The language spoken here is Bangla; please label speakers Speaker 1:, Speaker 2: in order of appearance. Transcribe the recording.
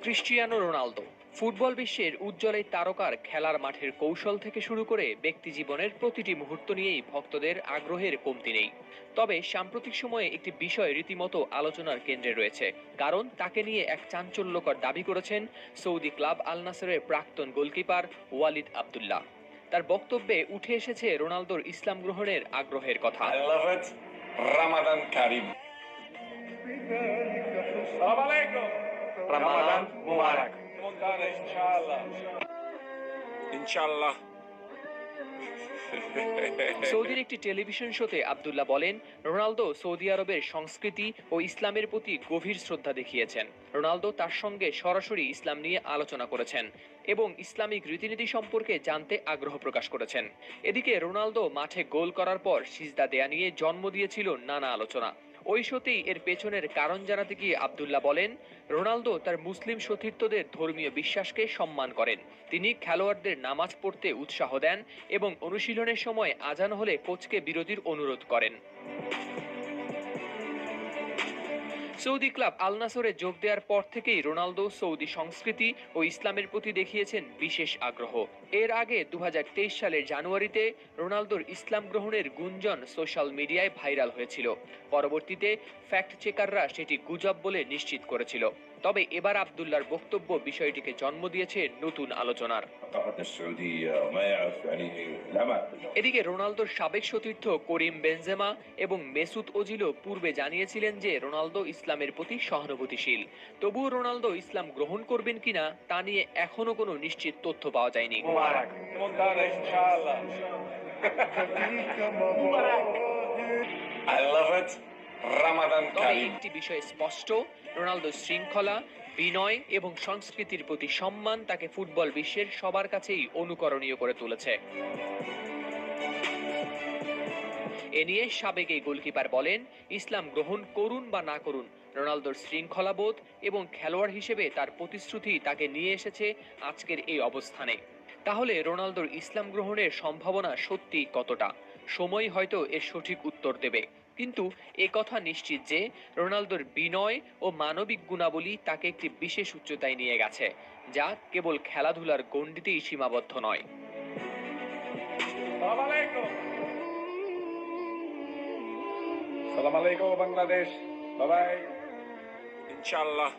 Speaker 1: ক্রিস্টিয়ানো রোনালদো ফুটবল বিশ্বের উজ্জ্বল এই তারকার খেলার মাঠের কৌশল থেকে শুরু করে ব্যক্তিজীবনের প্রতিটি মুহূর্ত নিয়েই ভক্তদের আগ্রহের কমতি নেই। তবে সাম্প্রতিক সময়ে একটি বিষয় রীতিমতো আলোচনার কেন্দ্রে রয়েছে, কারণ তাকে নিয়ে এক চাঞ্চল্যকর দাবি করেছেন সৌদি ক্লাব আল নাসরের প্রাক্তন গোলকিপার ওয়ালিদ আব্দুল্লাহ। তার বক্তব্যে উঠে এসেছে রোনালদোর ইসলাম গ্রহণের আগ্রহের কথা।
Speaker 2: I love it. Ramadan Karim. Salam alaikum.
Speaker 1: Ramadan Mubarak.
Speaker 2: Montana, inshallah. Inshallah.
Speaker 1: সৌদির একটি টেলিভিশন শোতে আব্দুল্লাহ বলেন, রোনালদো সৌদি আরবের সংস্কৃতি ও ইসলামের প্রতি গভীর শ্রদ্ধা দেখিয়েছেন। রোনালদো তার সঙ্গে সরাসরি ইসলাম নিয়ে আলোচনা করেছেন এবং ইসলামিক রীতিনীতি সম্পর্কে জানতে আগ্রহ প্রকাশ করেছেন। এদিকে রোনালদো মাঠে গোল করার পর সিজদা দেয়া নিয়ে জন্ম দিয়েছিল নানা আলোচনা। ওই শোতেই এর পেছনের কারণ জানাতে গিয়ে আব্দুল্লাহ বলেন, রোনালদো তার মুসলিম সতীর্থদের ধর্মীয় বিশ্বাসকে সম্মান করেন। তিনি খেলোয়াড়দের নামাজ পড়তে উৎসাহ দেন এবং অনুশীলনের সময় আজান হলে কোচকে বিরতির অনুরোধ করেন। সৌদি ক্লাব আল নাসরে যোগ দেওয়ার পর থেকেই রোনালদো সৌদি সংস্কৃতি ও ইসলামের প্রতি দেখিয়েছেন বিশেষ আগ্রহ। এর আগে 2023 সালের জানুয়ারিতে রোনালদোর ইসলাম গ্রহণের গুঞ্জন সোশ্যাল মিডিয়ায় ভাইরাল হয়েছিল। পরবর্তীতে ফ্যাক্ট চেকাররা সেটি গুজব বলে নিশ্চিত করেছিল। তবে এবার আব্দুল্লাহর বক্তব্য বিষয়টিকে জন্ম দিয়েছে নতুন আলোচনার।
Speaker 2: الاتحاد السعودي ما يعرف يعني الأمان.
Speaker 1: এদিকে রোনালদোর সাবেক সতীর্থ করিম বেনজেমা এবং মেসুত ওজিলও পূর্বে জানিয়েছিলেন যে রোনালদো ইসলামের প্রতি সহানুভূতিশীল। তবুও রোনালদো ইসলাম গ্রহণ করবেন কিনা তা নিয়ে এখনো কোনো নিশ্চিত তথ্য পাওয়া যায়নি।
Speaker 2: Montana, inshallah. I love it. Ramadan
Speaker 1: তবে
Speaker 2: Karim.
Speaker 1: একটি বিষয় স্পষ্ট, রোনালদোর শৃঙ্খলা, বিনয় এবং সংস্কৃতির প্রতি সম্মান তাকে ফুটবল বিশ্বের সবার কাছেই অনুকরণীয় করে তুলেছে। এ নিয়ে সাবেক এই গোলকিপার বলেন, ইসলাম গ্রহণ করুন বা না করুন, রোনালদোর শৃঙ্খলাবোধ এবং খেলোয়াড় হিসেবে তার প্রতিশ্রুতি তাকে নিয়ে এসেছে আজকের এই অবস্থানে। তাহলে রোনালদোর ইসলাম গ্রহণের সম্ভাবনা সত্যি কতটা? সময় হয়তো এর সঠিক উত্তর দেবে। কিন্তু এ কথা নিশ্চিত যে রোনালদোর বিনয় ও মানবিক গুণাবলী তাকে একটি বিশেষ উচ্চতায় নিয়ে গেছে, যা কেবল খেলাধুলার গণ্ডিতেই সীমাবদ্ধ নয়।
Speaker 2: Salam alaikum. Salam alaikum, Bangladesh. Bye bye. Inshallah.